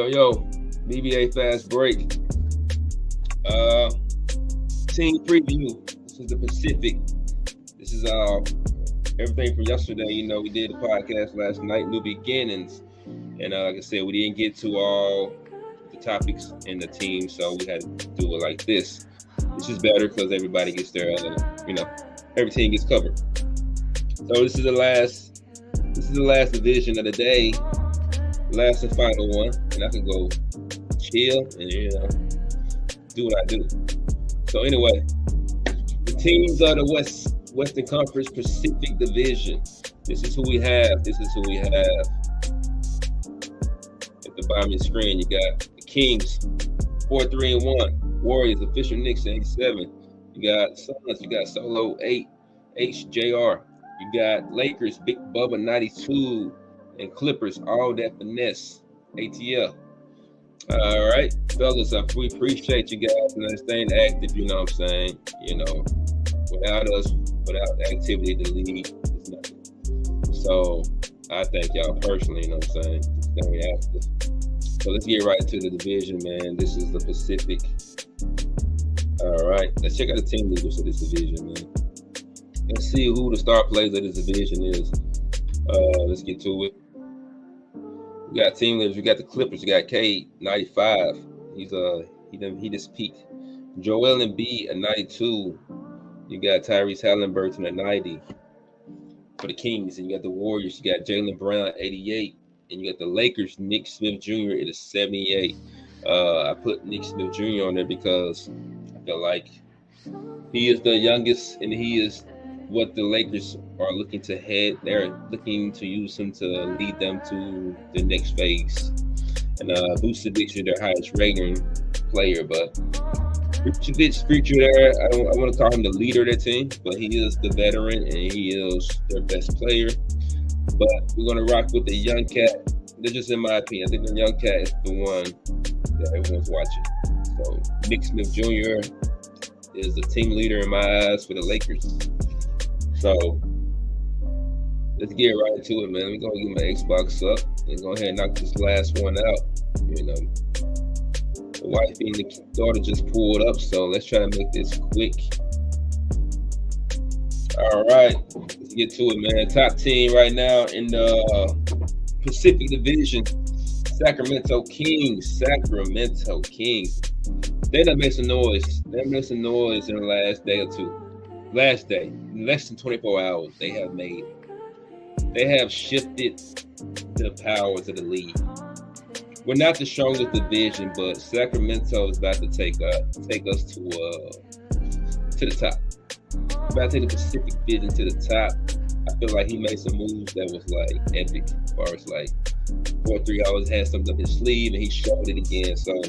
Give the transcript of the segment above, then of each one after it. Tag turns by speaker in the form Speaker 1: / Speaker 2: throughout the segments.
Speaker 1: Yo, BBA Fastbreak. Team preview. This is the Pacific. This is everything from yesterday. You know, we did the podcast last night, New Beginnings. And like I said, we didn't get to all the topics in the team, so we had to do it like this. This is better because everybody gets their, every team gets covered. So this is the last division of the day. Last and final one, and I can go chill and do what I do. So anyway, the teams of the Western Conference Pacific Division. This is who we have. At the bottom of the screen, you got the Kings, 4-3-1. Warriors, official Knicks, 87. You got Suns, you got Solo 8, HJR. You got Lakers, Big Bubba 92. And Clippers, all that finesse, ATL. All right, fellas, we appreciate you guys and staying active, you know what I'm saying? You know, without us, without activity, the league is nothing. So I thank y'all personally, you know what I'm saying? Staying active. So let's get right to the division, man. This is the Pacific. All right, let's check out the team leaders of this division, man. Let's see who the star players of this division is. Let's get to it. We got team leaders. We got the Clippers. We got Cade, 95. He just peaked. Joel Embiid at 92. You got Tyrese Halliburton at 90 for the Kings, and you got the Warriors. You got Jaylen Brown at 88, and you got the Lakers. Nick Smith Jr. at 78. I put Nick Smith Jr. on there because I feel like he is the youngest, and he is what the Lakers are looking to head. They're looking to use him to lead them to the next phase. And Vucevic is their highest rating player, but Vucevic's future there, I want to call him the leader of their team, but he is the veteran and he is their best player. But we're going to rock with the young cat. That's just in my opinion. I think the young cat is the one that everyone's watching. So Nick Smith Jr. is the team leader in my eyes for the Lakers. So let's get right to it, man. We're gonna get my Xbox up and go ahead and knock this last one out. You know, the wife and the daughter just pulled up, so let's try to make this quick. All right, let's get to it, man. Top team right now in the Pacific Division, Sacramento Kings. They done made some noise. They made some noise in the last day or two. Last day, less than 24 hours, they have shifted the powers of the league. We're not the strongest division, but Sacramento is about to take us to the top. About to take the Pacific Division to the top. I feel like he made some moves that was like epic, as far as like 4-3 always had something up his sleeve, and he showed it again. So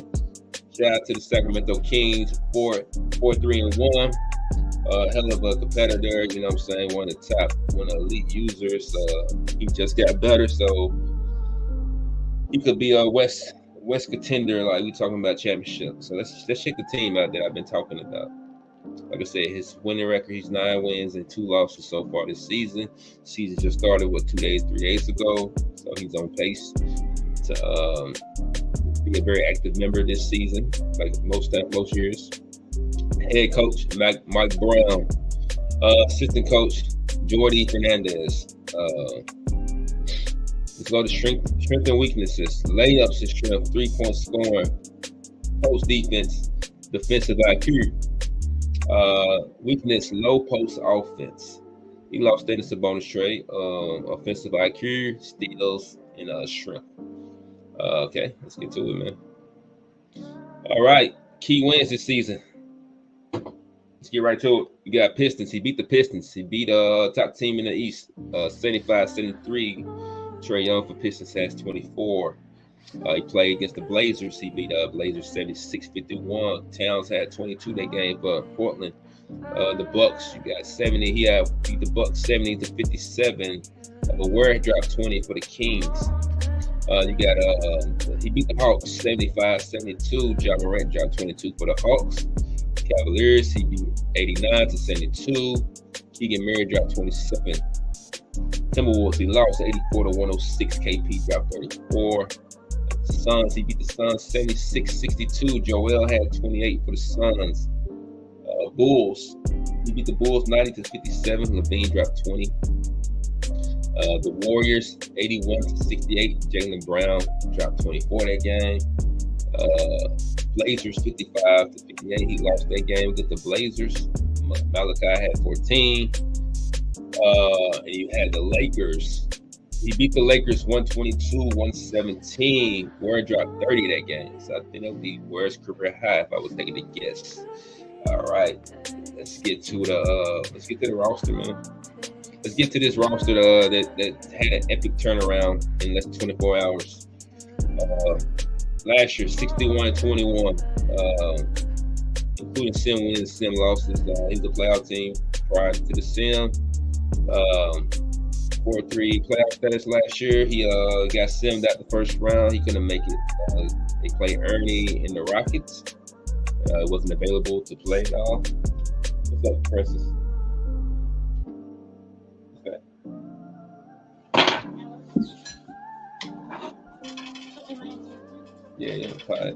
Speaker 1: shout out to the Sacramento Kings, 4-3-1. Hell of a competitor, you know what I'm saying? One of the elite users. He just got better, so he could be a West contender, like we talking about championship. So let's check the team out that I've been talking about. Like I said, his winning record, he's 9 wins and 2 losses so far this season. Season just started 3 days ago, so he's on pace to be a very active member this season, like most years. Head coach Mike Brown, assistant coach Jordy Fernandez. Let's go to strength and weaknesses. Layups is strength, 3-point scoring, post defense, defensive IQ. Weakness, low post offense. He lost status of bonus trade. Offensive IQ, steals, and strength. Okay, let's get to it, man. All right. key wins this season. Let's get right to it. You got Pistons. He beat the Pistons. He beat top team in the East, 75-73. Trae Young for Pistons has 24. He played against the Blazers. He beat Blazers 76-51. Towns had 22 that game for Portland. The Bucks, you got 70. He beat the Bucks 70-57. Ware dropped 20 for the Kings. You got he beat the Hawks 75-72. Ja Morant dropped 22 for the Hawks. Cavaliers, he beat 89-72. Keegan Murray dropped 27. Timberwolves, he lost 84-106. KP dropped 34. Suns, he beat the Suns 76-62. Joel had 28 for the Suns. Bulls, he beat the Bulls 90-57. Levine dropped 20. The Warriors 81-68. Jaylen Brown dropped 24 that game. Blazers 55-58. He lost that game against the Blazers. Malachi had 14. And you had the Lakers. He beat the Lakers 122-117. Ware dropped 30 that game. So I think that would be Ware's career high if I was taking a guess. All right. Let's get to the roster, man. Let's get to this roster that had an epic turnaround in less than 24 hours. Last year, 61-21, including Sim wins, Sim losses. He was a playoff team prior to the Sim. 4-3 playoff status last year. He got Simmed out the first round. He couldn't make it. They played Ernie in the Rockets. Wasn't available to play at all. What's up, Princess? Okay. Yeah, quiet.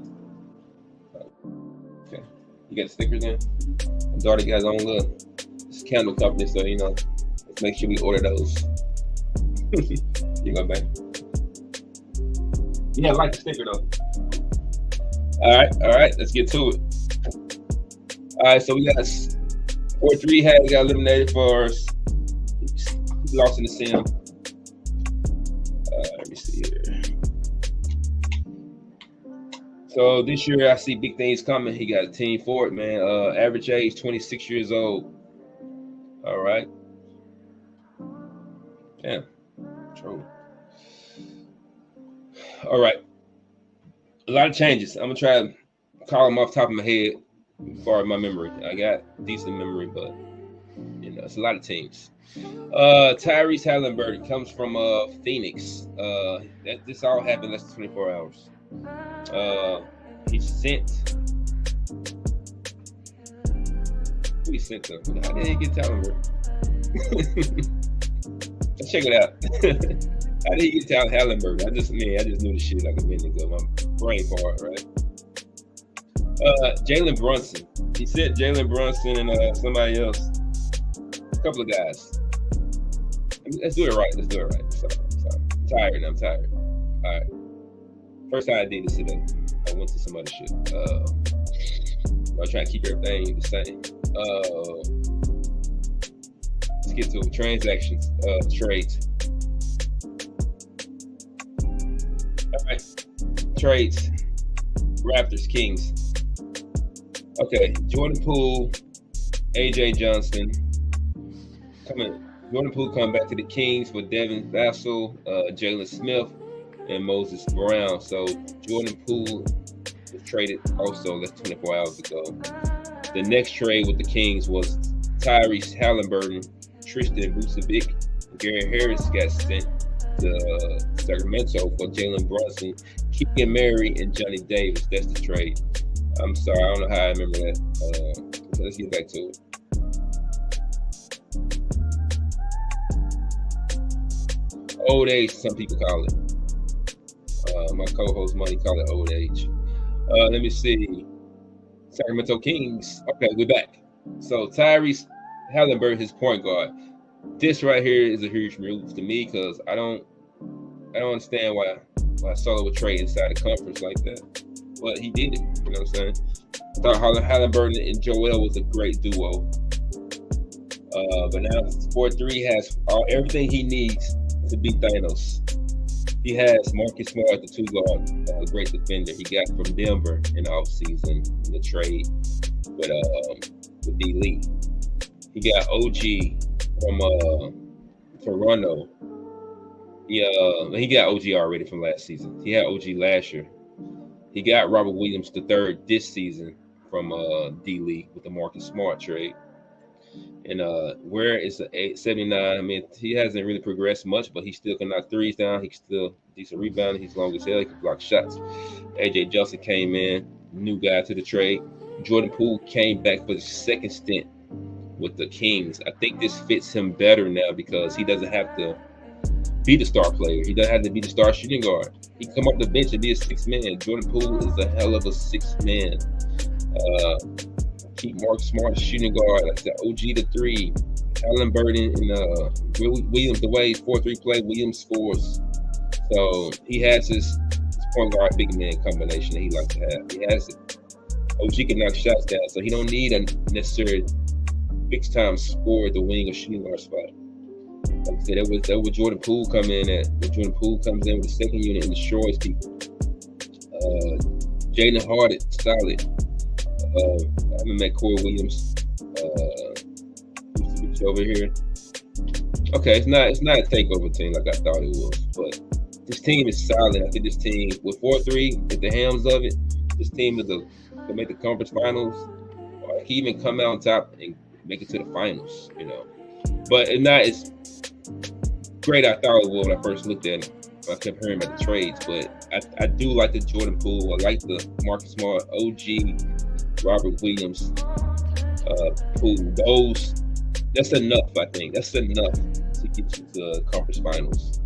Speaker 1: Okay. You got stickers in? My daughter got his own little candle company, so let's make sure we order those. You go back. Yeah, I like the sticker though. All right, let's get to it. All right, so we got 4-3 got eliminated for us. Lost in the Sim. Let me see here. So this year I see big things coming. He got a team for it, man. Average age 26 years old. All right. Damn. True. All right. A lot of changes. I'm gonna try to call them off the top of my head as far as my memory. I got decent memory, but it's a lot of teams. Tyrese Halliburton comes from Phoenix. This all happened less than 24 hours. He sent him. How did he get Halliburton? Let's check it out. How did he get Halliburton? I just knew the shit like a minute ago. My brain fart, right? Jalen Brunson. He sent Jalen Brunson and somebody else. A couple of guys. Let's do it right. Sorry. I'm tired. All right. First time I did this today. I went to some other shit. I was trying to keep everything the same. Let's get to it. Transactions, trades. All right. Trades. Raptors, Kings. Okay. Jordan Poole, AJ Johnson. Jordan Poole coming back to the Kings for Devin Vassell, Jalen Smith, and Moses Brown. So Jordan Poole was traded also less than 24 hours ago. The next trade with the Kings was Tyrese Halliburton, Tristan Vucevic, Gary Harris got sent to Sacramento for Jalen Brunson, Keegan Murray, and Johnny Davis. That's the trade. I'm sorry, I don't know how I remember that. So let's get back to it. Old age, some people call it. My co-host Money call it old age. Let me see. Sacramento Kings. Okay, we're back. So Tyrese Halliburton, his point guard. This right here is a huge move to me because I don't understand why Solo would trade inside the conference like that. But he did it. You know what I'm saying? I thought Halliburton and Joel was a great duo. But now 4-3 has everything he needs to beat Thanos. He has Marcus Smart at the 2 guard a great defender he got from Denver in the offseason in the trade with D-Lee. He got OG from Toronto. He got OG already from last season. He had OG last year. He got Robert Williams III this season from D-League with the Marcus Smart trade. And Ware is a 79. I mean, he hasn't really progressed much, but he still can knock threes down. He's still decent rebounding. He's long as hell. He can block shots. AJ Johnson came in, new guy to the trade. Jordan Poole came back for the second stint with the Kings. I think this fits him better now because he doesn't have to be the star player. He doesn't have to be the star shooting guard. He can come up the bench and be a sixth man. Jordan Poole is a hell of a sixth man. Keep Mark Smart shooting guard. Like the OG the 3. Alan Burden and Williams the way 4-3 play. Williams scores. So he has his point guard big man combination that he likes to have. He has it. OG can knock shots down, so he don't need a necessary big time score at the wing or shooting guard spot. Like I said, that was Jordan Poole come in at. When Jordan Poole comes in with the second unit and destroys people. Jaden Harden, solid. I haven't met Corey Williams. Over here. Okay, it's not a takeover team like I thought it was, but this team is solid. I think this team with 4-3, with the hams of it, this team can make the conference finals, or can even come out on top and make it to the finals. But it's not as great I thought it was when I first looked at it. I kept hearing about the trades, but I do like the Jordan Poole. I like the Marcus Smart, OG, Robert Williams, Poole. That's enough, I think. That's enough to get you to conference finals.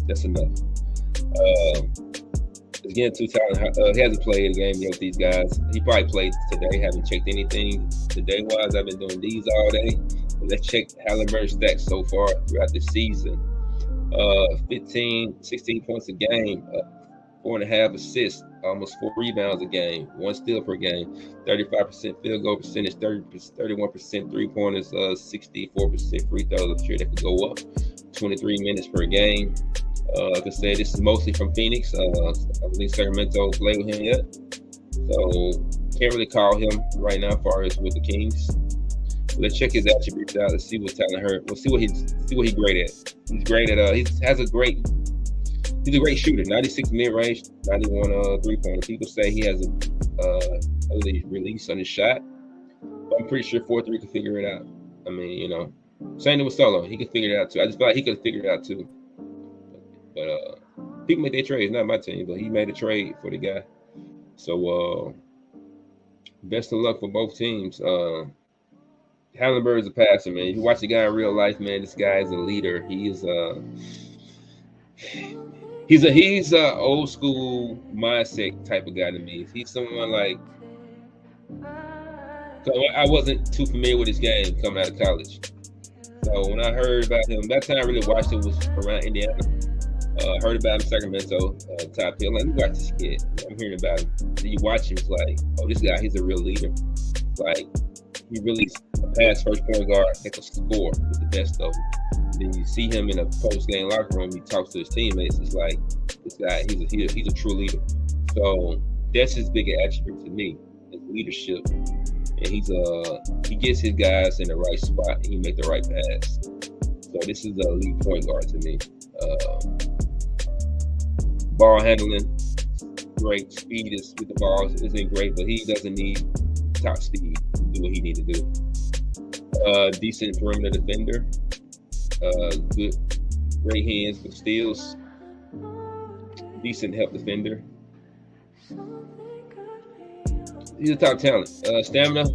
Speaker 1: That's enough. Again, too talented. He hasn't played a game yet with these guys. He probably played today. Haven't checked anything today-wise. I've been doing these all day. But let's check Halliburton's stats so far throughout the season. 16 points a game, 4.5 assists, almost 4 rebounds a game, 1 steal per game, 35% field goal percentage, 31% three-pointers, 64% free throws. I'm sure that could go up. 23 minutes per game. Like I said, this is mostly from Phoenix. I believe Sacramento played with him yet. So can't really call him right now as far as with the Kings. So let's check his attributes out. Let's see what talent hurt. We'll see what he's great at. He's great at he's a great shooter. 96 mid-range, 91 three-pointer. People say he has a early release on his shot. But I'm pretty sure 4-3 can figure it out. I mean, same thing with Solo. He can figure it out too. I just feel like he could have figured it out too. But people make their trades, not my team, but he made a trade for the guy. So best of luck for both teams. Halliburton's a passer, man. If you watch the guy in real life, man, this guy is a leader. He is he's a old school mindset type of guy to me. He's someone like, so I wasn't too familiar with his game coming out of college. So when I heard about him, that time I really watched it was around Indiana. Heard about him in Sacramento, Top Hill. Let me watch this kid. I'm hearing about him. So you watch him, it's like, oh, this guy, he's a real leader. Like, he really a pass first point guard that can score with the best of them. Then you see him in a post-game locker room. He talks to his teammates. It's like, this guy, he's a true leader. So that's his biggest attribute to me, his leadership. And he gets his guys in the right spot and he make the right pass. So this is a elite point guard to me. Ball handling, great. Speed is with the ball isn't great, but he doesn't need top speed to do what he needs to do. Decent perimeter defender. Good, great hands with steals. Decent help defender. He's a top talent. Stamina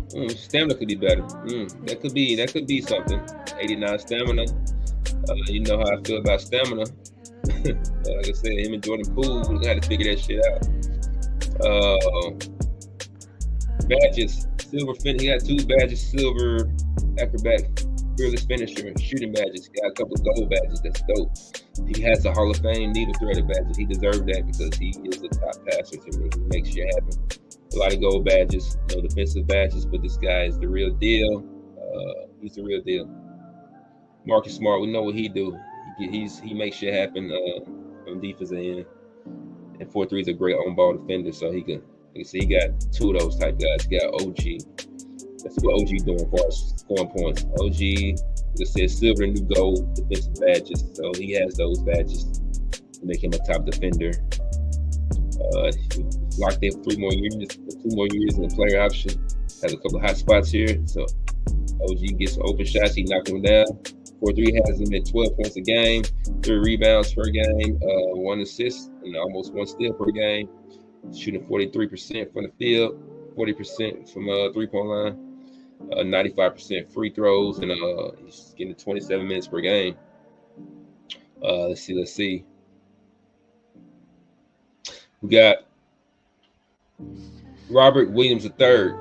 Speaker 1: could be better. That could be something. 89 stamina. You know how I feel about stamina. Like I said, him and Jordan Poole, we got to figure that shit out. Badges, silver finish. He got 2 badges, silver acrobat, fearless finisher, shooting badges. He got a couple of gold badges. That's dope. He has a Hall of Fame needle threaded badges. He deserved that because he is a top passer to me. He makes shit happen. A lot of gold badges, no defensive badges, but this guy is the real deal. He's the real deal. Marcus Smart, we know what he do. He makes shit happen on defensive end. And 4-3 is a great on-ball defender, so he can. You can see he got two of those type guys. He got OG. Let's see what OG doing for us scoring points. OG, like I said, silver and new gold defensive badges. So he has those badges to make him a top defender. He locked in 3 more years, 2 more years in the player option. Has a couple of hot spots here. So OG gets open shots. He knocked them down. 4-3 has him at 12 points a game, 3 rebounds per game, 1 assist, and almost 1 steal per game. Shooting 43% from the field, 40% from 3-point line. 95% free throws, and he's getting 27 minutes per game. Let's see. We got Robert Williams III.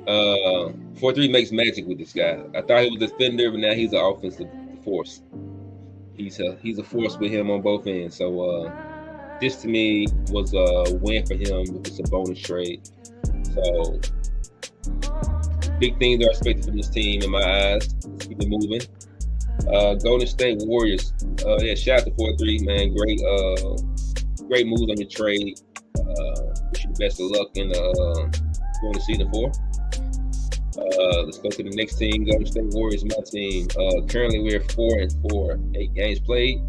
Speaker 1: 4-3 makes magic with this guy. I thought he was a defender, but now he's an offensive force. He's a force with him on both ends. So this to me was a win for him. It's a bonus trade. So big things are expected from this team in my eyes. Let's keep it moving. Golden State Warriors. Shout out to 4-3, man. Great moves on the trade. Wish you the best of luck in going to season 4. Let's go to the next team. Golden State Warriors, my team. Currently we're 4-4, 8 games played.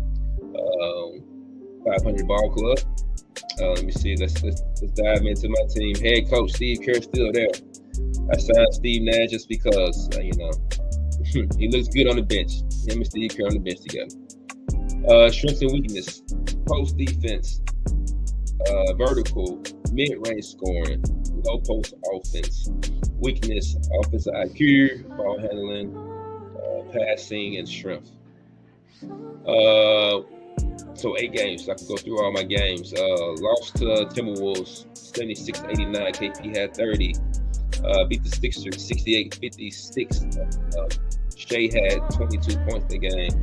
Speaker 1: 500 ball club. Let me see. Let's dive into my team. Head coach Steve Kerr still there. I signed Steve Nash just because, he looks good on the bench. Him and Steve Kerr on the bench together. Strengths and weakness: post defense, vertical, mid-range scoring, low post offense. Weakness: offensive IQ, ball handling, passing, and strength. So 8 games. So I can go through all my games. Lost to Timberwolves 76-89. KP had 30. Beat the Sixers 68-56. Shea had 22 points in the game.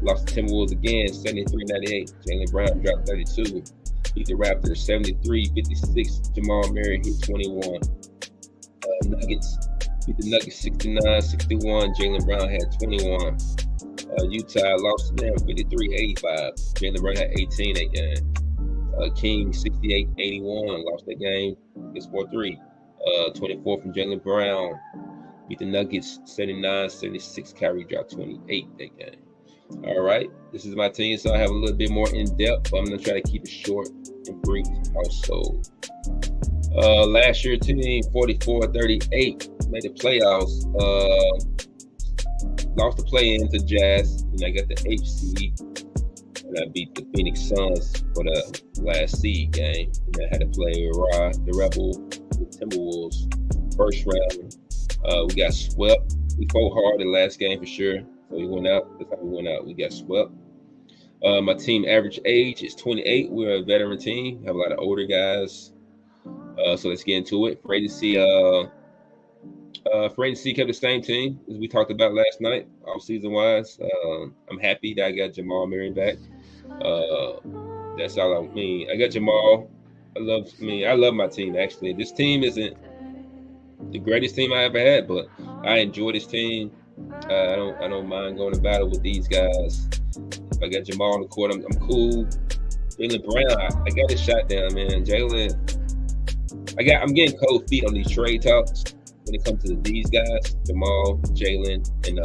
Speaker 1: Lost to Timberwolves again 73-98. Jaylen Brown dropped 32. Beat the Raptors 73-56. Jamal Murray hit 21. Nuggets beat the Nuggets 69-61. Jaylen Brown had 21. Utah lost to them 53-85. Jaylen Brown had 18 that game. Kings 68-81. Lost that game. It's 4-3. 24 from Jaylen Brown. Beat the Nuggets 79-76. Kyrie dropped 28 that game. All right. This is my team, so I have a little bit more in depth, but I'm going to try to keep it short and brief also. Last year, team 44-38 made the playoffs. Lost the play-in to Jazz, and I got the 8th seed. And I beat the Phoenix Suns for the last seed game. And I had to play the Rebel, the Timberwolves, first round. We got swept. We fought hard the last game for sure. So we went out. That's how we went out. We got swept. My team average age is 28. We're a veteran team. Have a lot of older guys. So let's get into it. Free agency kept the same team as we talked about last night, off-season wise. I'm happy that I got Jamal Murray back. That's all I mean. I got Jamal. I love my team actually. This team isn't the greatest team I ever had, but I enjoy this team. I don't mind going to battle with these guys. If I got Jamal on the court, I'm cool. Jaylen Brown, I got his shot down, man. Jaylen, I'm getting cold feet on these trade talks when it comes to these guys, Jamal, Jaylen, and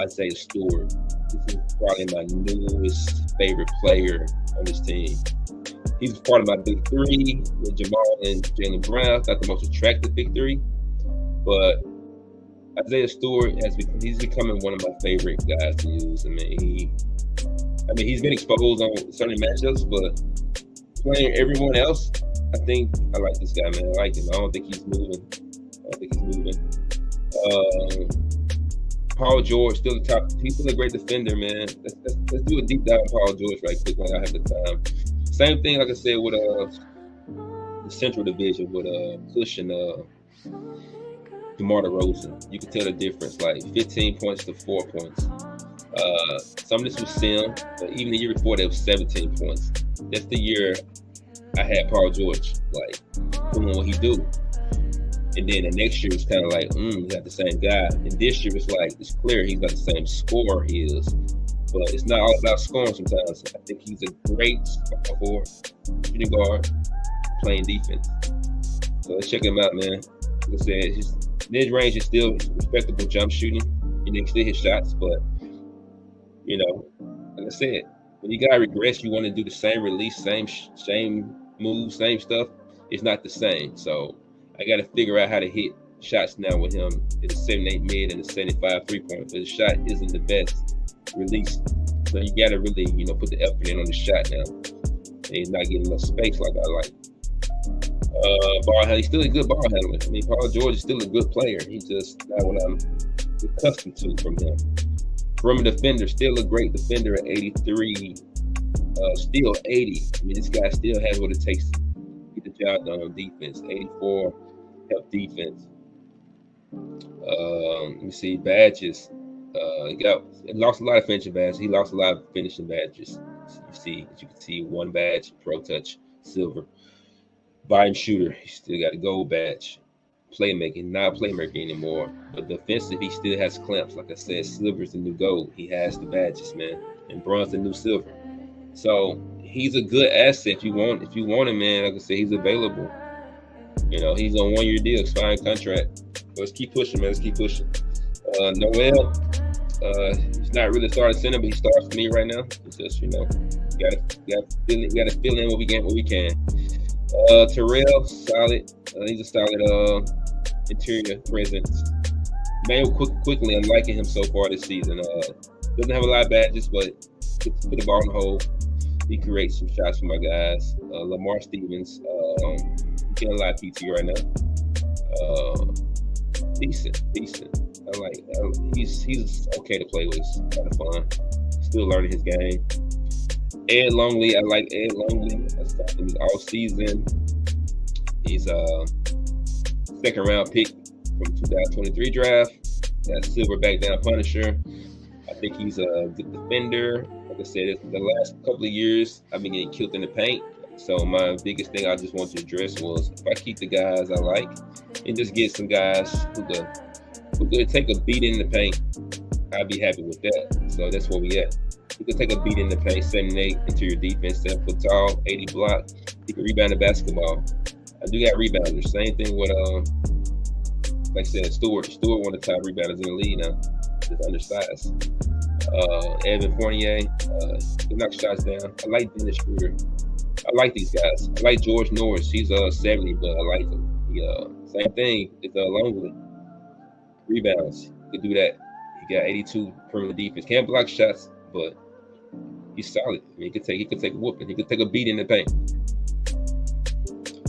Speaker 1: Isaiah Stewart. This is probably my newest favorite player on this team. He's part of my big three with Jamal and Jaylen Brown. Not the most attractive big three, but Isaiah Stewart he's becoming one of my favorite guys to use. He's been exposed on certain matchups, but playing everyone else, I think I like this guy, man. I like him. I don't think he's moving. Paul George, still the top. He's still a great defender, man. Let's do a deep dive on Paul George right quick when I have the time. Same thing, like I said, with the Central Division with Kush and DeMar DeRozan. You can tell the difference, like 15 points to 4 points. Some of this was Sim, but even the year before that was 17 points. That's the year I had Paul George, like, doing what he do. And then the next year was kind of like, he's not the same guy. And this year it's like, it's clear he's not the same scorer he is. but it's not all about scoring sometimes. I think he's a great small forward, shooting guard, playing defense. So let's check him out, man. Like I said, his mid-range is still respectable jump shooting. You can still hit shots, but, you know, like I said, when you got to regress, you want to do the same release, same moves, same stuff. It's not the same. So I got to figure out how to hit shots now with him at a 78 mid and a 75 3-point. But his shot isn't the best release. So you got to really, put the effort in on the shot now. And he's not getting enough space like I like. Ball handler, he's still a good ball handler. I mean, Paul George is still a good player. He's just not what I'm accustomed to from him. Perimeter defender, still a great defender at 83. Still 80. I mean, this guy still has what it takes to get the job done on defense. 84, help defense. Let me see, badges. He lost a lot of finishing badges. He lost a lot of finishing badges. As you can see, one badge, Pro Touch, silver. Volume shooter, he still got a gold badge. Playmaking, not a playmaker anymore. But defensive, he still has clamps. Like I said, silver's the new gold. He has the badges, man. And bronze the new silver. So he's a good asset if you want him, man. Like I said, he's available. He's on 1-year deal, expiring contract. So let's keep pushing, man. Let's keep pushing. Noel, he's not really starting center, but he starts for me right now. It's just, gotta fill in what we can. Terrell, solid. He's a solid interior presence. Man, quickly, I'm liking him so far this season. Doesn't have a lot of badges, but gets to put the ball in the hole. He creates some shots for my guys. Lamar Stevens, getting a lot of PT right now. Decent. He's okay to play with. It's kind of fun. Still learning his game. Ed Longley, I like Ed Longley. I started him all season. He's a second-round pick from 2023 draft. Got silverback down Punisher. I think he's a good defender. Like I said, the last couple of years, I've been getting killed in the paint. So my biggest thing I just want to address was if I keep the guys I like and just get some guys who could take a beat in the paint, I'd be happy with that. So that's where we at. He could take a beat in the paint, 78 interior defense, 7 foot tall, 80 block. He can rebound the basketball. I do got rebounders. Same thing with like I said, Stewart. Stewart one of the top rebounders in the league now. Just undersized. Evan Fournier, he knocks shots down. I like Dennis Schroeder. I like these guys. I like George Norris. He's 70, but I like him. Same thing. It's Longley. Rebounds. He could do that. He got 82 perimeter defense. Can't block shots, but he's solid. I mean, he could take a whooping. He could take a beat in the paint.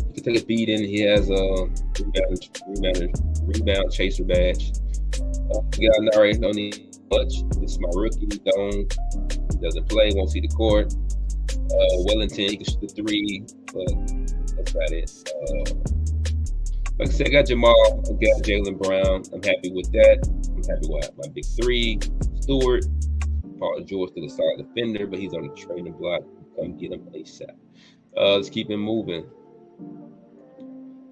Speaker 1: He could take a beat in. He has a rebound chaser badge. Gallinari don't need much. This is my rookie. He doesn't play. Won't see the court. Wellington, he can shoot the 3, but that's about it. Like I said, I got Jamal. I got Jaylen Brown. I'm happy with that. I'm happy with my big 3. Stewart. Paul George still a solid defender, but he's on the trading block. Come get him ASAP. Let's keep him moving.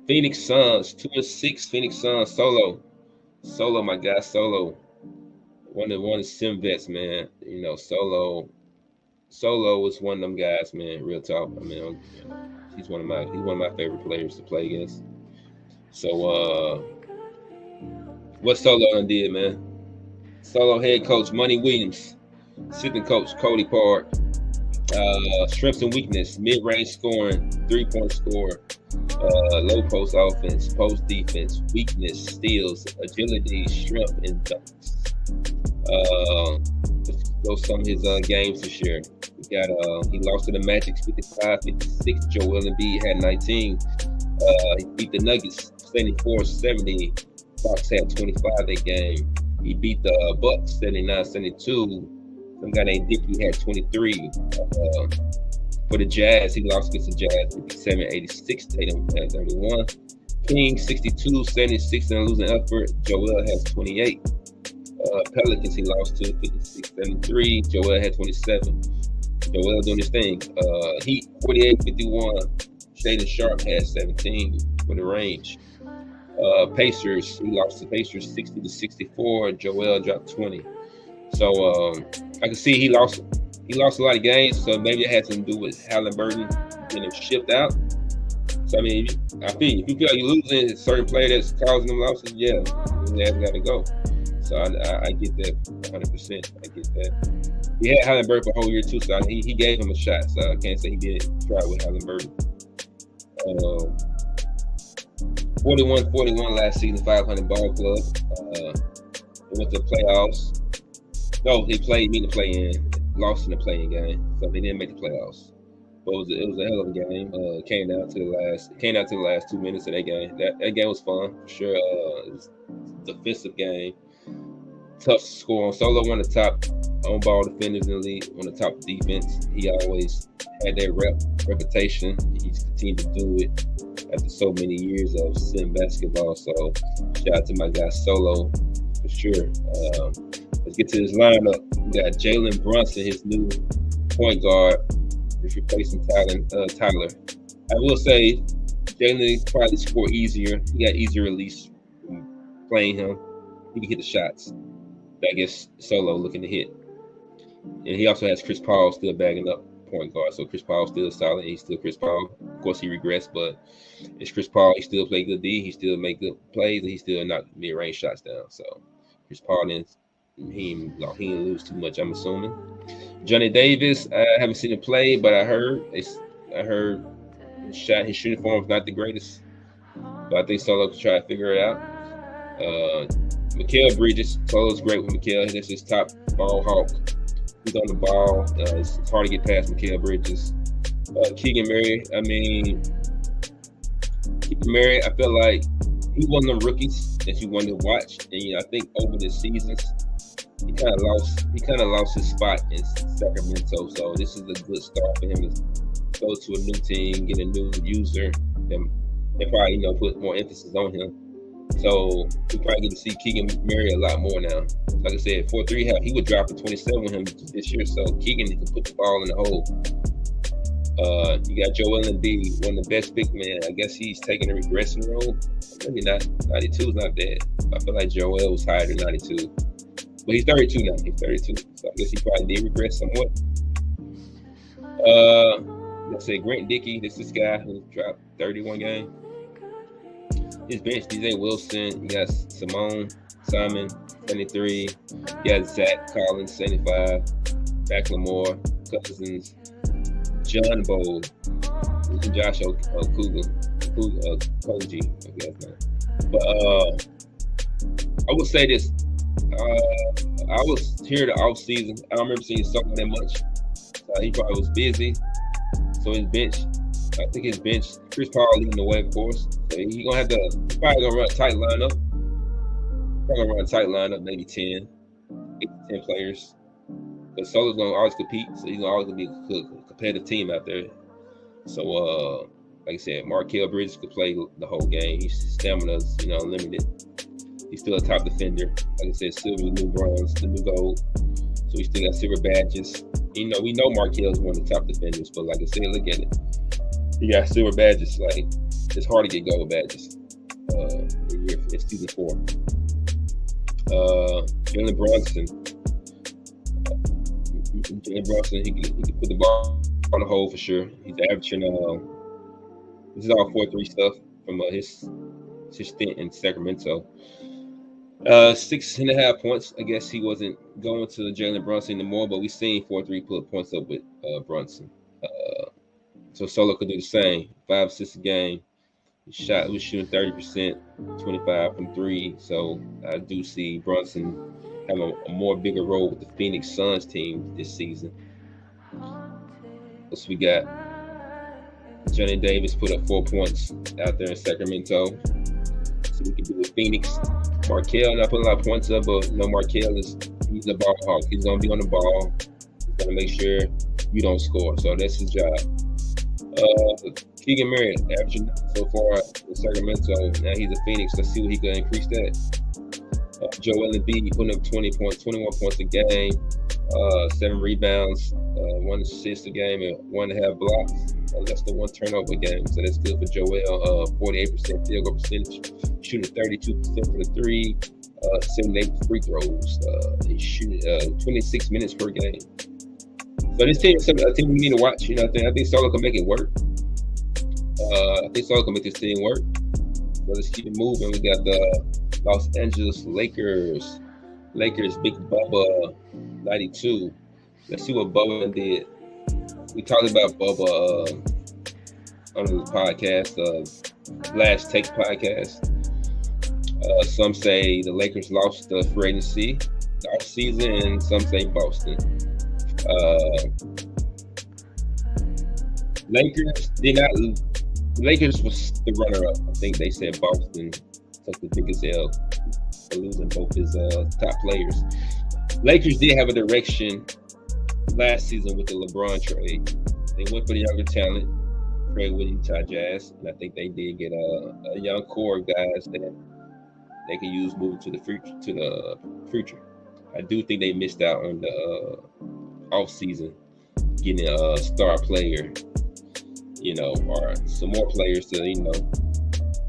Speaker 1: Phoenix Suns, 2-6. Phoenix Suns, Solo, my guy, Solo. One of the sim vets, man. Solo is one of them guys, man. Real talk. I mean, he's one of my favorite players to play against. So, what Solo done did, man? Solo head coach Money Williams, assistant coach Cody Park. Strengths and weakness: mid-range scoring, 3-point score, low post offense, post defense, weakness, steals, agility, strength, and dunks. Let's go some of his games this year. We got he lost to the Magic 55-56. Joel Embiid had 19. He beat the Nuggets 74-70. Bucks had 25 that game. He beat the Bucks 79-72. Some guy named Dickey had 23. For the Jazz, he lost against the Jazz 57-86. Tatum had 31. King 62-76 in a losing effort. Joel has 28. Pelicans he lost to 56-73. Joel had 27. Joel doing his thing. Heat 48-51. Shaden Sharp had 17 for the range. Pacers, he lost to Pacers 60-64. Joel dropped 20. So I can see he lost a lot of games. So maybe it had something to do with Halliburton getting shipped out. So I mean, I feel if you feel like you're losing a certain player that's causing them losses, yeah, they have got to go. So I get that 100%. I get that. He had Halliburton for a whole year too, so he gave him a shot. So I can't say he didn't try with Halliburton. 41-41 last season, 500 ball club. They went to the playoffs. No, they played me to play in, lost in the playing game, so they didn't make the playoffs. But it was a hell of a game. Came down to the last 2 minutes of that game. That game was fun for sure. It was a defensive game, tough to score on. Solo, one of the top on-ball defenders in the league, one of the top defense. He always had that reputation. He's continued to do it after so many years of sim basketball. So shout out to my guy Solo for sure. Let's get to this lineup. We got Jalen Brunson, his new point guard, is replacing Tyler. I will say Jalen probably score easier. He got easier release from playing him. He can hit the shots. I guess Solo looking to hit. And he also has Chris Paul still bagging up point guard. So Chris Paul still solid. He's still Chris Paul. Of course, he regressed, but it's Chris Paul. He still play good D. He still make good plays, and he still knock mid-range shots down. So Chris Paul didn't lose too much, I'm assuming. Johnny Davis, I haven't seen him play, but I heard his shooting form is not the greatest. But I think Solo can try to figure it out. Mikal Bridges, Solo's great with Mikal. That's his top ball hawk. He's on the ball. It's hard to get past Mikal Bridges. Keegan Murray, I feel like he one of them rookies that you wanted to watch. And I think over the seasons, he kind of lost his spot in Sacramento. So this is a good start for him to go to a new team, get a new user, and probably put more emphasis on him. So we probably get to see Keegan Murray a lot more now. Like I said, 4-3, he would drop for 27 with him this year. So Keegan can put the ball in the hole. You got Joel Embiid, one of the best big men. I guess he's taking a regression role. Maybe not. 92 is not bad. I feel like Joel was higher than 92. But he's 32 now. He's 32. So I guess he probably did regress somewhat. Let's say Grant Dickey. This is this guy who dropped 31 games. His bench, DJ Wilson. You got Simon, 73. You got Zach Collins, 75. Macklemore, Cousins, John Bowl, and Josh Koji. But I will say this. I was here the off season. I don't remember seeing Solo that much. He probably was busy. So his bench, I think his bench, Chris Paul leading the way, of course. So he's probably gonna run a tight lineup. Maybe 8 to 10 players. But Solo's gonna always compete, so he's always gonna be a competitive team out there. So like I said, Mikal Bridges could play the whole game. His stamina's limited. He's still a top defender. Like I said, silver, the new bronze, the new gold. So he still got silver badges. We know Mikal's one of the top defenders, but like I said, look at it. He got silver badges. Like, it's hard to get gold badges in season 4. Jalen Brunson. He can put the ball on the hole for sure. He's averaging. This is all 4-3 stuff from his stint in Sacramento. 6.5 points. I guess he wasn't going to Jalen Brunson anymore, but we seen 4-3 put points up with Brunson. So Solo could do the same. 5 assists a game. He was shooting 30%, 25 from 3. So I do see Brunson have a more bigger role with the Phoenix Suns team this season. So we got Johnny Davis put up 4 points out there in Sacramento. So we can do with Phoenix. Mikal not putting a lot of points up, but Mikal he's a ball hawk. He's gonna be on the ball. He's gonna make sure you don't score. So that's his job. Keegan Murray averaging so far in Sacramento. Now he's a Phoenix. Let's see what he can increase that. Joel Embiid putting up 21 points a game, 7 rebounds, 1 assist a game, and 1.5 blocks. Less than 1 turnover a game. So that's good for Joel. 48% field goal percentage, shooting 32% for the 3. 78 free throws. They shoot 26 minutes per game. So this team is a team we need to watch. I think Solo can make it work. I think Solo can make this team work. So let's keep it moving. We got the Los Angeles Lakers. Big Bubba 92. Let's see what Bubba did. We talked about Bubba on the podcast, Last Take podcast. Some say the Lakers lost the free agency off season, and some say Boston. Lakers did not. Lakers was the runner-up. I think they said Boston took the biggest L for losing both his top players. Lakers did have a direction last season with the LeBron trade. They went for the younger talent, trade with Utah Jazz, and I think they did get a young core of guys that they can use moving to the future. I do think they missed out on the off season getting a star player, or some more players to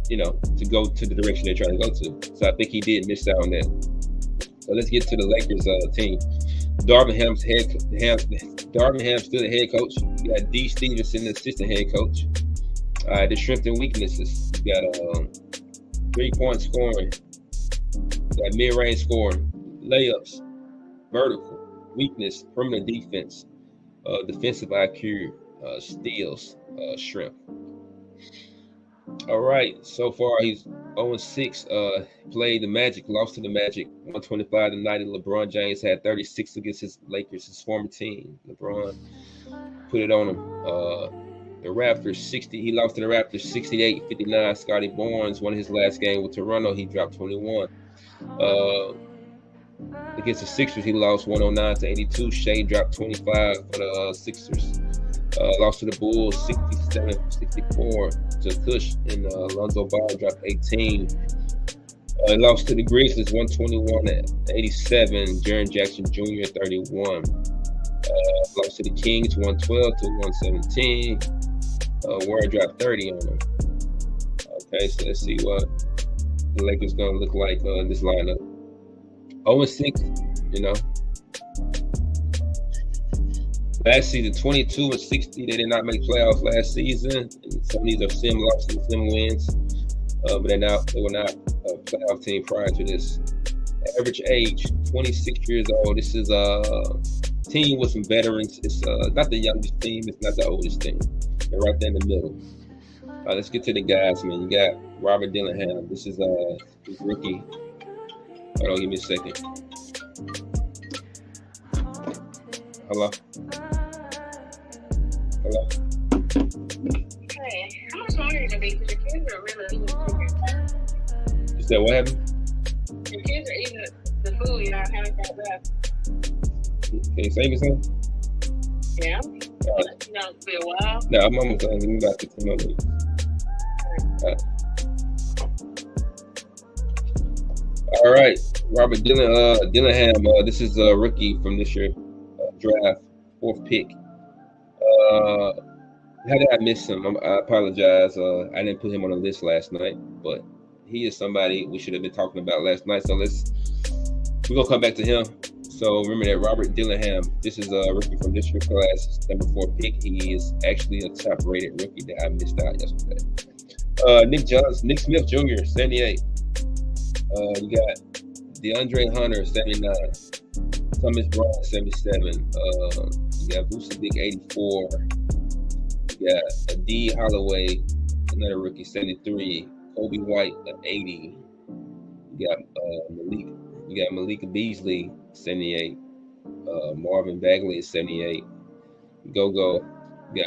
Speaker 1: to go to the direction they're trying to go to. So I think he did miss out on that. So let's get to the Lakers team. Darvin Ham's still the head coach. You got D. Stevenson, the assistant head coach. The strengths and weaknesses. You got 3-point scoring. You got mid-range scoring, layups, vertical, weakness, perimeter defense, defensive IQ, steals, strength. All right, so far he's 0-6. Played the Magic, lost to the Magic, 125 to 90. LeBron James had 36 against his Lakers, his former team. LeBron put it on him. The Raptors 60. He lost to the Raptors 68-59. Scotty Barnes won his last game with Toronto. He dropped 21. Against the Sixers, he lost 109-82. Shea dropped 25 for the Sixers. Lost to the Bulls 67-64 to Kush, and Lonzo Ball dropped 18. Lost to the Grizzlies 121-87. Jaren Jackson Jr. 31. Lost to the Kings 112-117. Warren dropped 30 on them. Okay, so let's see what the Lakers gonna look like in this lineup. 0-6, Last season, 22-60. They did not make playoffs last season. And some of these are sim losses and sim wins, but they were not a playoff team prior to this. Average age, 26 years old. This is a team with some veterans. It's not the youngest team. It's not the oldest team. They're right there in the middle. Let's get to the guys, man. You got Robert Dillingham. This is his rookie. Hold on, give me a second. Hello? Hello?
Speaker 2: Hey, how much longer are you going to be? Because your kids are really eating sugar.
Speaker 1: You said what happened?
Speaker 2: Your kids are eating the food you don't have that left.
Speaker 1: Can you say me something?
Speaker 2: Yeah.
Speaker 1: All right.
Speaker 2: You know, it'll be a while.
Speaker 1: No, I'm almost done. Give me about 15 more minutes. All right. All right. Robert Dillingham. This is a rookie from this year draft, 4th pick. How did I miss him? I apologize. I didn't put him on the list last night, but he is somebody we should have been talking about last night. So we're gonna come back to him. So remember that Robert Dillingham. This is a rookie from this year class, number 4 pick. He is actually a top-rated rookie that I missed out yesterday. Nick Smith Jr., 78. You got DeAndre Hunter, 79. Thomas Bryant, 77. You got Vucevic, 84. You got D. Holloway, another rookie, 73. Kobe White, 80. You got Malik Beasley, 78. Marvin Bagley is 78. You got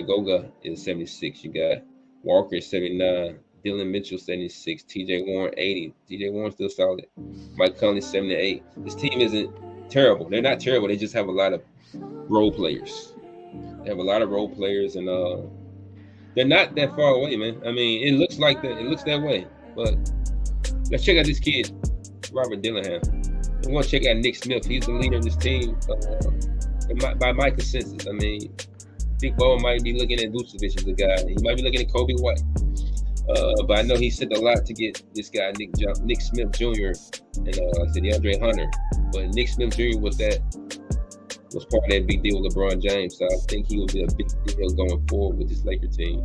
Speaker 1: Goga is 76. You got Walker is 79. Dylan Mitchell, 76. TJ Warren, 80. TJ Warren still solid. Mike Conley, 78. This team isn't terrible. They're not terrible. They just have a lot of role players. They have a lot of role players, and they're not that far away, man. I mean, it looks like that. It looks that way. But let's check out this kid, Robert Dillingham. We want to check out Nick Smith. He's the leader of this team by my consensus. I mean, I think Bo might be looking at Vucevic as a guy. He might be looking at Kobe White. But I know he sent a lot to get this guy Nick Smith Jr. and I said DeAndre Hunter. But Nick Smith Jr. was part of that big deal with LeBron James. So I think he will be a big deal going forward with this Laker team.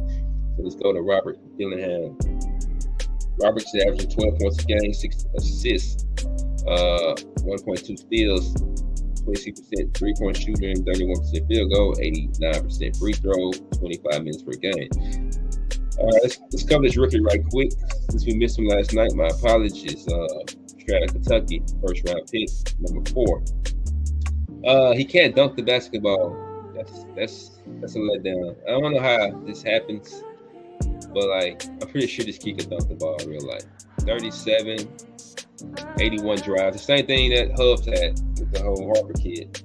Speaker 1: So let's go to Robert Dillingham. Robert's averaging 12 points a game, 6 assists, 1.2 steals, 26% three-point shooting, 31% field goal, 89% free throw, 25 minutes per game. All right, let's cover this rookie right quick. Since we missed him last night, my apologies. Straight out of Kentucky, first round pick, number 4. He can't dunk the basketball. That's a letdown. I don't know how this happens, but like I'm pretty sure this kid can dunk the ball in real life. 37, 81 drives. The same thing that Hubs had with the whole Harper kid.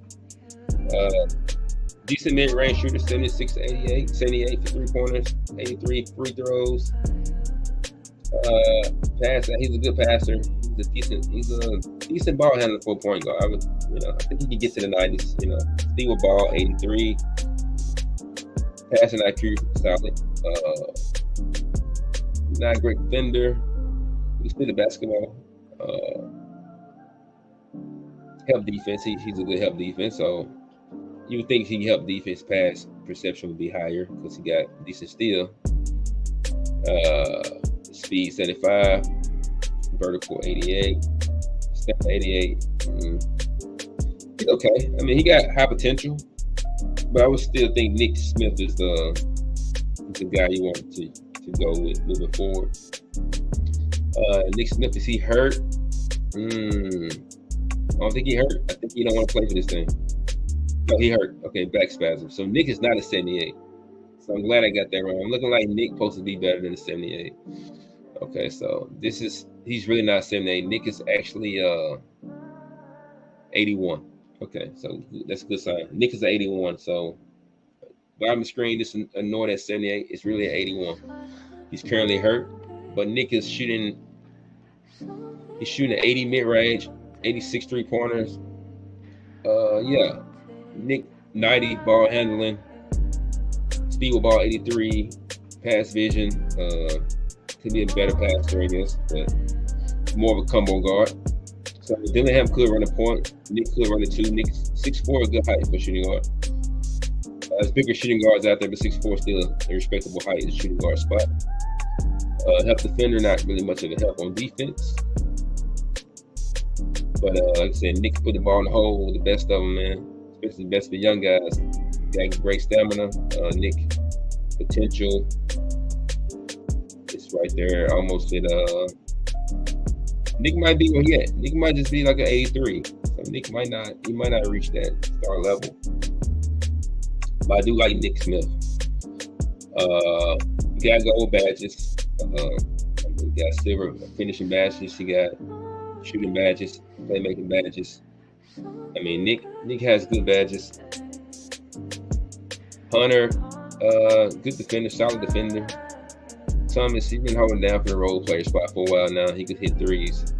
Speaker 1: Decent mid-range shooter, 76 to 88, 78 for three-pointers, 83 free throws. He's a good passer. He's a decent ball handler for a point guard. I think he can get to the 90s. Steal a ball, 83. Passing IQ, solid. Not a great defender. He can play the basketball. Help defense. He's a good help defense. So you would think he can help defense pass perception would be higher because he got decent steal. Speed 75, vertical 88, step 88. He's okay. I mean, he got high potential, but I would still think Nick Smith is the guy you want to go with moving forward. Nick Smith, is he hurt? I don't think he hurt. I think he don't want to play for this thing. No, he hurt. Okay, back spasm. So Nick is not a 78. So I'm glad I got that wrong. I'm looking like Nick supposed to be better than a 78. Okay, so he's really not 78. Nick is actually 81. Okay, so that's a good sign. Nick is 81. So bottom of the screen, this is annoyed at 78. It's really at 81. He's currently hurt, but Nick is shooting. He's shooting at 80 mid-range, 86 three-pointers. Yeah, Nick 90 ball handling, speed with ball 83, pass vision. Could be a better passer, I guess, but more of a combo guard. So Dillingham could run a point. Nick could run a 2. Nick's 6'4", a good height for shooting guard. There's bigger shooting guards out there, but 6'4" still a respectable height in the shooting guard spot. Help defender, not really much of a help on defense. But like I said, Nick put the ball in the hole with the best of them, man. Especially the best of the young guys. Got great stamina. Nick potential. It's right there. Almost at Nick might be where he at. Nick might just be like an 83. So Nick might not reach that star level. But I do like Nick Smith. You got gold badges. You got silver finishing badges. You got shooting badges, playmaking badges. I mean, Nick has good badges. Hunter, good defender, solid defender. Thomas, he's been holding down for the role player spot for a while now. He could hit threes.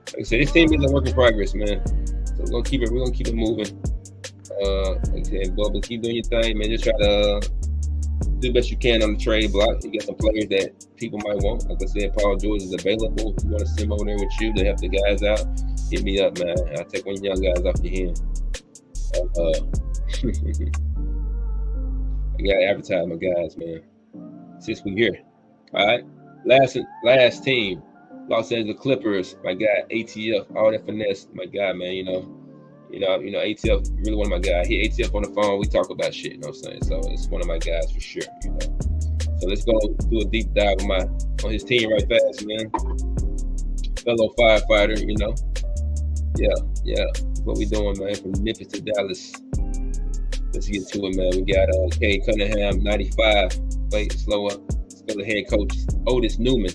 Speaker 1: Like I said, this team is a work in progress, man. So we're gonna keep it moving. Like I said, Bubba, keep doing your thing, man. Just try to do the best you can on the trade block. You got some players that people might want. Like I said, Paul George is available. If you want to send him over there with you to help the guys out, hit me up, man. I'll take one of your young guys off your hand. I got to advertise my guys, man. Since we're here. All right. Last team, Los Angeles Clippers. My guy ATF, all that finesse. My guy, man. You know, ATF really one of my guys. He ATF on the phone. We talk about shit. You know what I'm saying? So it's one of my guys for sure. You know. So let's go do a deep dive on his team right fast, man. Fellow firefighter. You know. Yeah. What we doing, man? From Memphis to Dallas. Let's get to it, man. We got Cade Cunningham, 95. Wait, slow up. Let's go to head coach Otis Newman.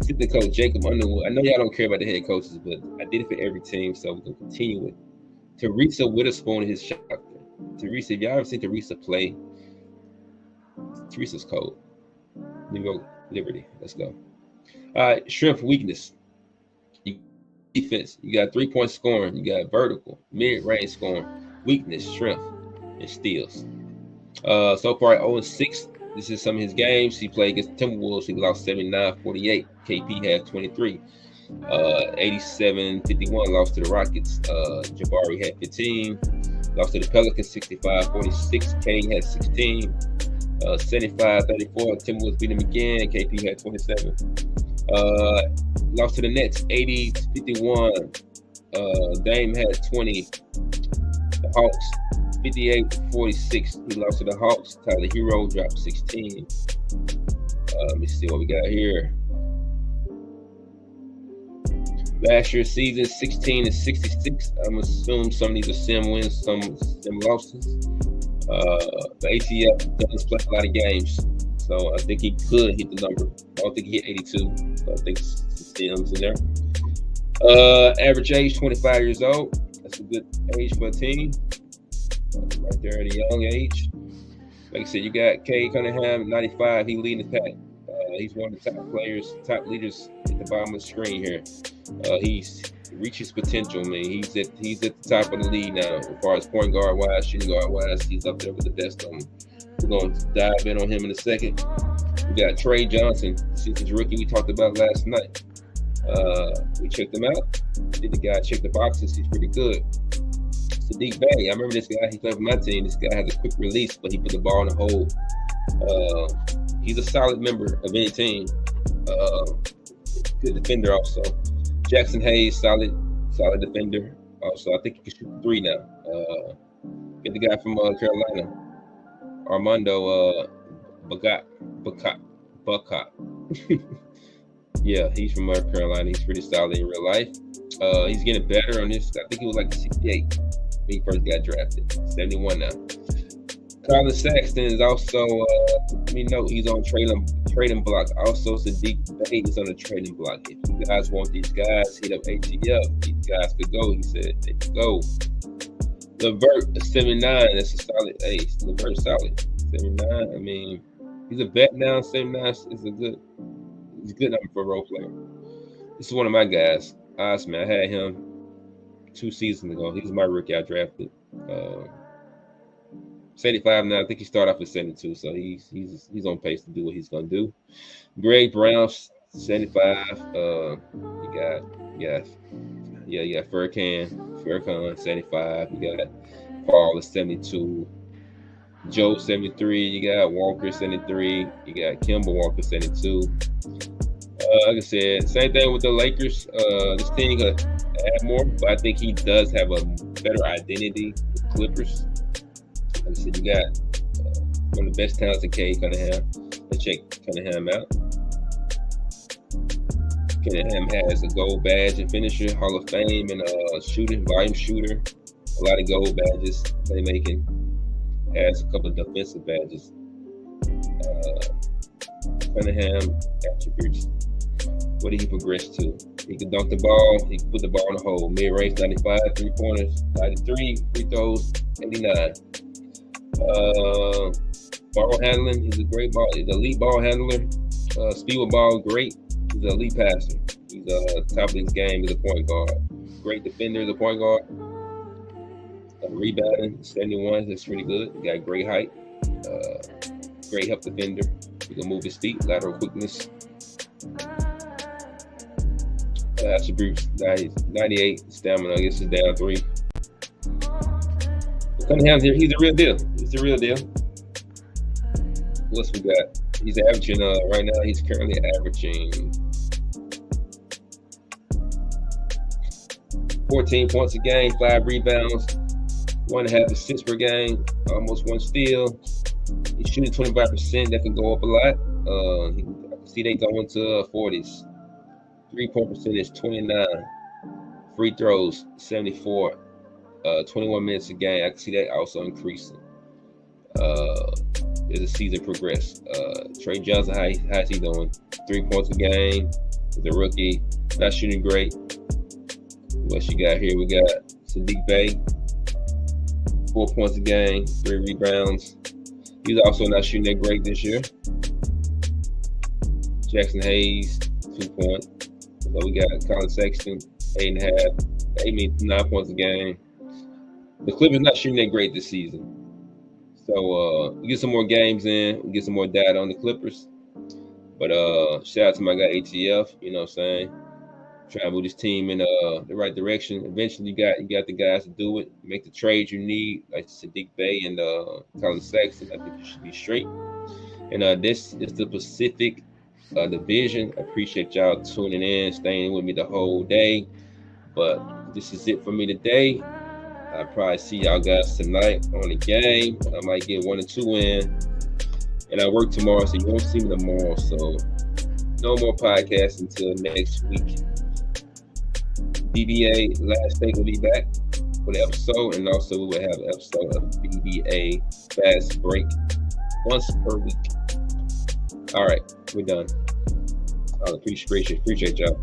Speaker 1: Assistant coach Jacob Underwood. I know y'all don't care about the head coaches, but I did it for every team, so we're gonna continue it. Teresa Witherspoon, his shot. Teresa, if y'all ever seen Teresa play, Teresa's cold. New York Liberty. Let's go. All right, strength, weakness. Defense. You got 3-point scoring. You got vertical, mid-range scoring, weakness, strength, and steals. So far 0-6 This is some of his games. He played against Timberwolves. He lost 79-48. KP had 23. 87-51 lost to the Rockets. Jabari had 15. Lost to the Pelicans 65-46. Kane had 16. 75-34. Timberwolves beat him again. KP had 27. Lost to the Nets 80-51. Dame had 20. The Hawks 58-46. He lost to the Hawks. Tyler Hero dropped 16. Let me see what we got here. Last year's season 16-66. I'm assuming some of these are sim wins, some losses. The ATF does play a lot of games, so I think he could hit the number. I don't think he hit 82. So I think some sims in there. Average age 25 years old. That's a good age for a team. Right there at a young age. Like I said, you got Cade Cunningham, 95. He leading the pack. He's one of the top players, top leaders at the bottom of the screen here. He's reached his potential, man. He's at the top of the league now. As far as point guard wise, shooting guard wise, he's up there with the best of them. We're going to dive in on him in a second. We got Trey Johnson, since his rookie we talked about last night. We checked him out. Did the guy check the boxes? He's pretty good. Sadiq Bey, I remember this guy. He played for my team. This guy has a quick release, but he put the ball in the hole. He's a solid member of any team. Good defender also. Jackson Hayes, solid defender. Also, I think he can shoot 3 now. Get the guy from Carolina, Armando Bucott. Yeah, he's from Carolina. He's pretty solid in real life. He's getting better on this. I think he was like 68 when he first got drafted. 71 now. Colin Sexton is also, let me know, he's on trading block. Also, Sadiq Bey is on the trading block. If you guys want these guys, hit up ATF. These guys could go. He said they could go. Levert, 79. That's a solid ace. Levert, solid. 79. I mean, he's a vet now. 79 is a good number for a role player. This is one of my guys. Osman, I had him 2 seasons ago. He was my rookie I drafted. 75 now. I think he started off at 72, so he's on pace to do what he's gonna do. Greg Brown, 75. You got Furkan, 75. You got Paul at 72. Joe, 73. You got Walker, 73. You got Kemba Walker, 72. Like I said, same thing with the Lakers. This team could add more, but I think he does have a better identity with the Clippers. Like I said, you got one of the best talents in Cade Cunningham. Let's check Cunningham out. Cunningham has a gold badge and finisher, Hall of Fame, and shooting, volume shooter. A lot of gold badges, playmaking. Has a couple of defensive badges. Cunningham attributes. What did he progress to? He can dunk the ball. He can put the ball in the hole. Mid-range, 95. 3-pointers, 93. Free throws, 89. Ball handling, he's a great ball. He's an elite ball handler. Speed with ball, great. He's an elite passer. He's top of his game as a point guard. Great defender as a point guard. Rebounding, 71. That's pretty good. He got great height. Great help defender. He can move his feet, lateral quickness. Attributes, 98. Stamina, I guess, is down 3. Cunningham here, he's a real deal. He's a real deal. What else we got? He's averaging, right now, he's currently averaging 14 points a game, 5 rebounds, 1.5 assists per game, almost 1 steal. He's shooting 25%. That can go up a lot. I can see they going to 40s. 3-point percentage, 29. Free throws, 74. 21 minutes a game. I can see that also increasing as the season progresses. Trey Johnson, how is he doing? 3 points a game. He's a rookie. Not shooting great. What you got here? We got Sadiq Bey. 4 points a game. 3 rebounds. He's also not shooting that great this year. Jackson Hayes, 2 points. So we got Colin Sexton, 8.5. 9 points a game. The Clippers not shooting that great this season. So we get some more games in, we get some more data on the Clippers. But shout out to my guy ATF, you know what I'm saying? Trying to move this team in the right direction. Eventually you got the guys to do it, make the trades you need, like Sadiq Bey and Colin Sexton. I think you should be straight. And this is the Pacific Division. I appreciate y'all tuning in, staying with me the whole day. But this is it for me today. I'll probably see y'all guys tonight on the game. I might get 1 or 2 in. And I work tomorrow, so you won't see me tomorrow. So no more podcasts until next week. BBA Last Take will be back for the episode, and also we will have an episode of BBA Fast Break once per week. All right, we're done. I appreciate y'all.